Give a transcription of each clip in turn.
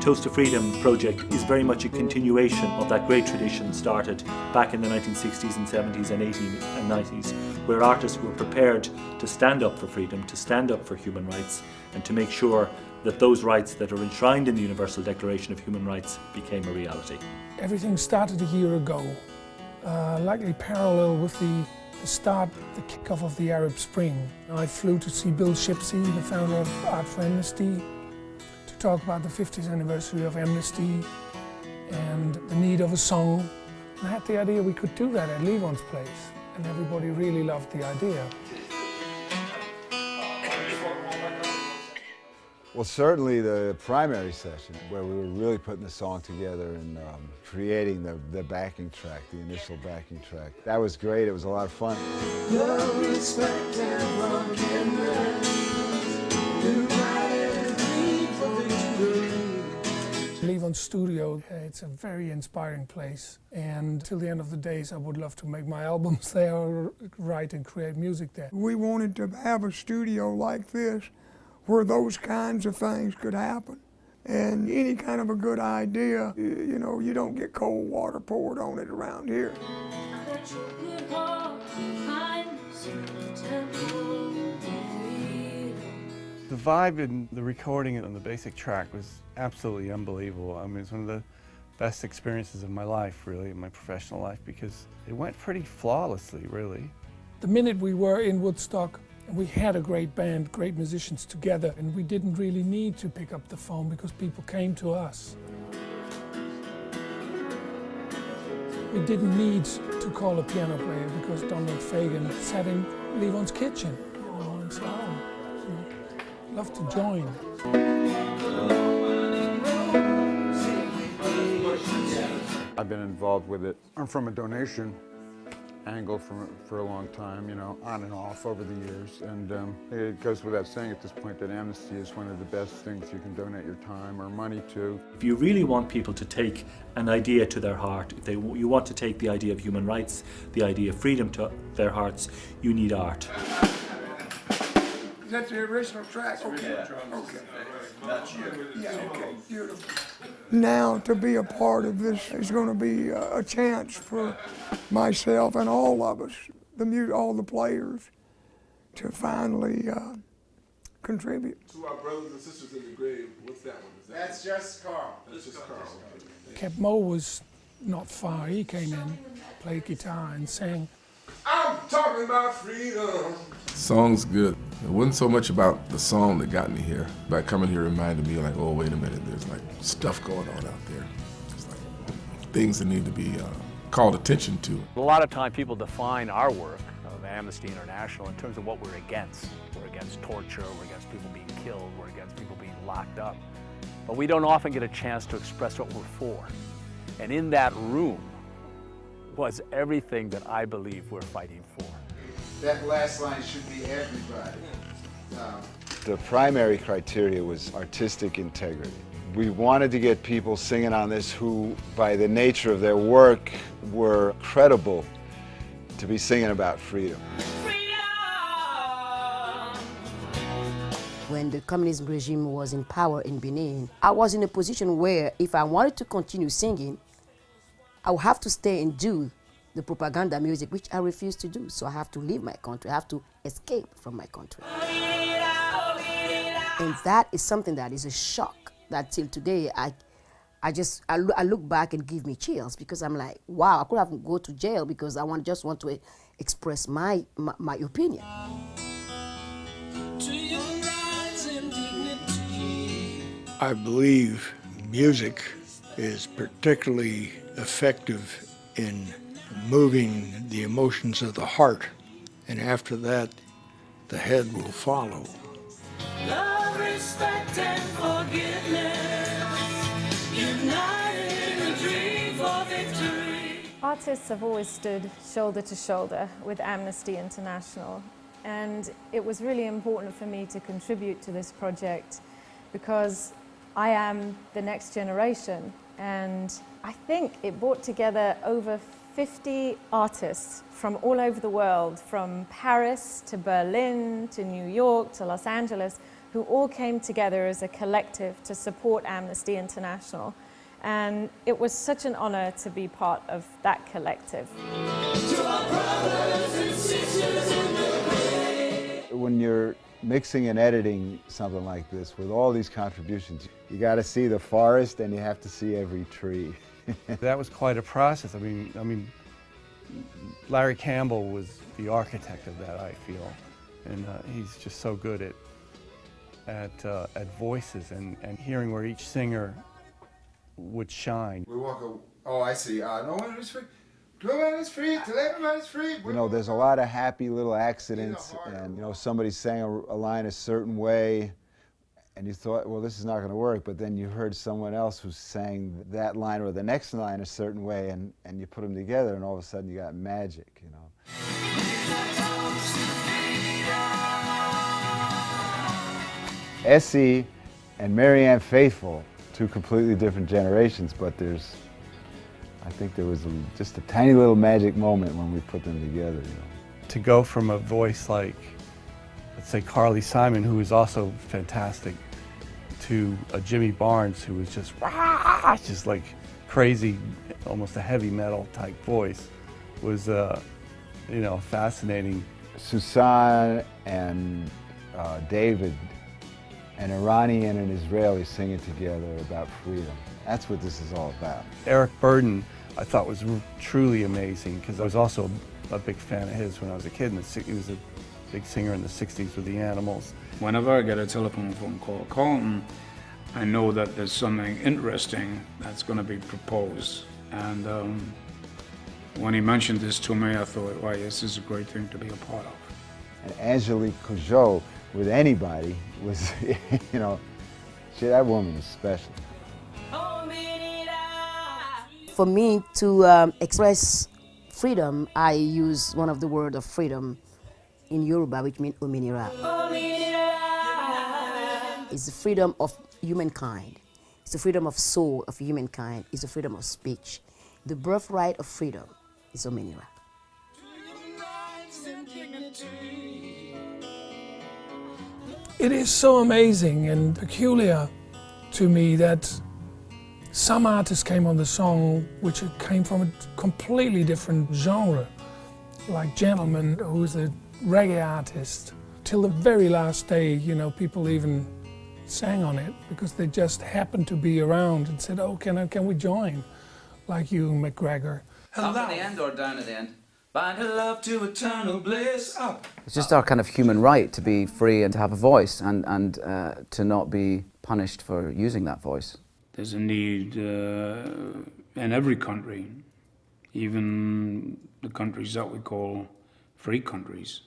Toast to Freedom project is very much a continuation of that great tradition started back in the 1960s and 70s and 80s and 90s, where artists were prepared to stand up for freedom, to stand up for human rights, and to make sure that those rights that are enshrined in the Universal Declaration of Human Rights became a reality. Everything started a year ago, likely parallel with the kickoff of the Arab Spring. I flew to see Bill Shipsey, the founder of Art for Amnesty, to talk about the 50th anniversary of Amnesty and the need of a song. And I had the idea we could do that at Levon's place, and everybody really loved the idea. Well, certainly the primary session, where we were really putting the song together and creating the backing track, the initial backing track. That was great. It was a lot of fun. Levon's studio, it's a very inspiring place, and till the end of the days I would love to make my albums there, or write and create music there. We wanted to have a studio like this where those kinds of things could happen. And any kind of a good idea, you know, you don't get cold water poured on it around here. The vibe in the recording on the basic track was absolutely unbelievable. I mean, it's one of the best experiences of my life, really, in my professional life, because it went pretty flawlessly, really. The minute we were in Woodstock, we had a great band, great musicians together, and we didn't really need to pick up the phone because people came to us. We didn't need to call a piano player because Donald Fagen sat in Levon's kitchen, you know, and said, oh, I'd love to join. I've been involved with it from a donation angle for a long time, you know, on and off over the years. And it goes without saying at this point that Amnesty is one of the best things you can donate your time or money to. If you really want people to take an idea to their heart, if you want to take the idea of human rights, the idea of freedom to their hearts, you need art. Is that the original track? Okay. Okay. That's you. Yeah, okay, beautiful. Now to be a part of this is going to be a chance for myself and all of us, all the players, to finally contribute. To our brothers and sisters in the grave, what's that one? That's just Carl. That's just Carl. Cap Mo was not far. He came in, played guitar and sang. I'm talking about freedom. Song's good. It wasn't so much about the song that got me here, but coming here reminded me like, oh, wait a minute, there's like stuff going on out there. It's like things that need to be called attention to. A lot of time people define our work of Amnesty International in terms of what we're against. We're against torture, we're against people being killed, we're against people being locked up. But we don't often get a chance to express what we're for. And in that room was everything that I believe we're fighting for. That last line should be everybody. The primary criteria was artistic integrity. We wanted to get people singing on this who, by the nature of their work, were credible to be singing about freedom. When the communist regime was in power in Benin, I was in a position where if I wanted to continue singing, I would have to stay and do the propaganda music, which I refused to do. So I have to leave my country. I have to escape from my country. And that is something that is a shock that till today, I look back and give me chills because I'm like, wow, I could have go to jail because I just want to express my opinion. I believe music is particularly effective in moving the emotions of the heart, and after that, the head will follow. Love, respect, and forgiveness, united in a dream for victory. Artists have always stood shoulder to shoulder with Amnesty International, and it was really important for me to contribute to this project because I am the next generation, and I think it brought together over 50 artists from all over the world, from Paris to Berlin to New York to Los Angeles, who who all came together as a collective to support Amnesty International. And it was such an honor to be part of that collective. When you're mixing and editing something like this with all these contributions, you got to see the forest and you have to see every tree. That was quite a process. I mean, Larry Campbell was the architect of that, I feel, and he's just so good at voices and hearing where each singer would shine. We walk. Oh, I see. No one is free. No one is free. Till everyone is free. You know, there's a lot of happy little accidents, and you know, somebody sang a line a certain way, and you thought, well, this is not going to work. But then you heard someone else who sang that line or the next line a certain way, and you put them together, and all of a sudden you got magic. You know. Essie and Marianne Faithfull, two completely different generations, but I think there was just a tiny little magic moment when we put them together. You know. To go from a voice like, let's say, Carly Simon, who is also fantastic, to a Jimmy Barnes, who was just like crazy, almost a heavy metal type voice, was you know, fascinating. Susan and David, an Iranian and Israeli singing together about freedom. That's what this is all about. Eric Burden, I thought, was truly amazing, because I was also a big fan of his when I was a kid. He was a big singer in the 60s with the Animals. Whenever I get a telephone phone call, Carlton, I know that there's something interesting that's going to be proposed. And when he mentioned this to me, I thought, wow, this is a great thing to be a part of. And Angelique Kidjo, with anybody, was, you know, that woman is special. For me to express freedom, I use one of the words of freedom in Yoruba, which means ominira. It's the freedom of humankind. It's the freedom of soul of humankind. It's the freedom of speech. The birthright of freedom is ominira. It is so amazing and peculiar to me that some artists came on the song which came from a completely different genre, like Gentleman, who is a reggae artist. Till the very last day, you know, people even sang on it because they just happened to be around and said, oh, can we join? Like you, McGregor. Up at the end or down at the end? Bind her love to eternal bliss. Up. It's just our kind of human right to be free and to have a voice and to not be punished for using that voice. There's a need in every country, even the countries that we call free countries,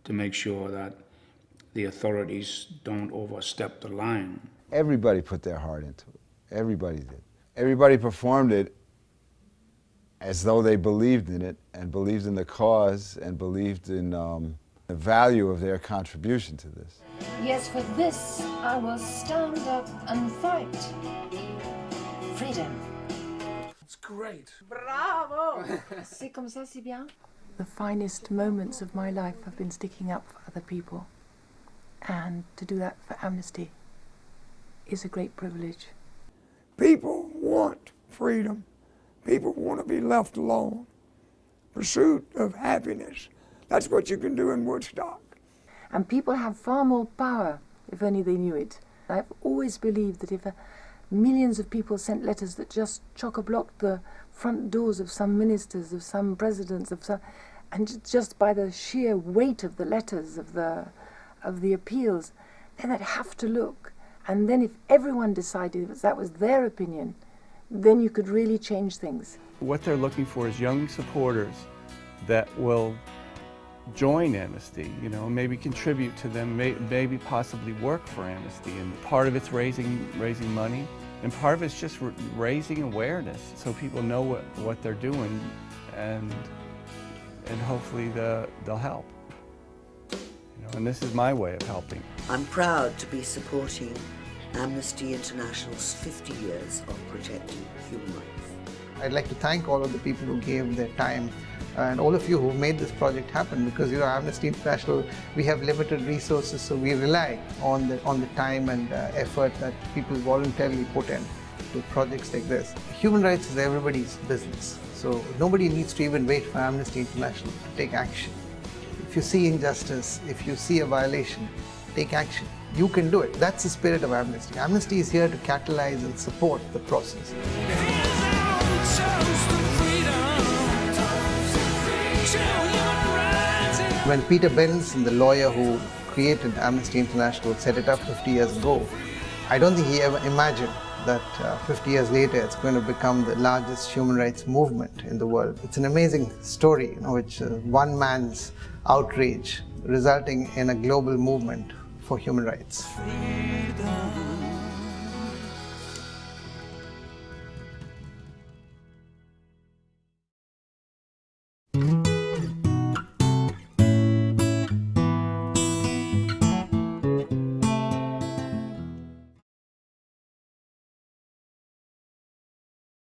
to make sure that the authorities don't overstep the line. Everybody put their heart into it. Everybody did. Everybody performed it as though they believed in it and believed in the cause and believed in the value of their contribution to this. Yes, for this I will stand up and fight. Freedom. It's great. Bravo! C'est comme ça, c'est bien. The finest moments of my life have been sticking up for other people. And to do that for Amnesty is a great privilege. People want freedom. People want to be left alone. Pursuit of happiness. That's what you can do in Woodstock. And people have far more power, if only they knew it. I've always believed that if millions of people sent letters that just chock-a-blocked the front doors of some ministers, of some presidents, and just by the sheer weight of the letters, of the appeals, then they'd have to look. And then if everyone decided that was their opinion, then you could really change things. What they're looking for is young supporters that will join Amnesty, you know, maybe contribute to them, maybe possibly work for Amnesty. And part of it's raising money, and part of it's just raising awareness so people know what they're doing, and hopefully they'll help. You know, and this is my way of helping. I'm proud to be supporting Amnesty International's 50 years of protecting human rights. I'd like to thank all of the people who gave their time and all of you who made this project happen, because Amnesty International, we have limited resources, so we rely on the time and effort that people voluntarily put in to projects like this. Human rights is everybody's business, so nobody needs to even wait for Amnesty International to take action. If you see injustice, if you see a violation, take action. You can do it. That's the spirit of Amnesty. Amnesty is here to catalyze and support the process. When Peter Benson, the lawyer who created Amnesty International, set it up 50 years ago, I don't think he ever imagined that 50 years later it's going to become the largest human rights movement in the world. It's an amazing story, which one man's outrage resulting in a global movement for human rights. Freedom.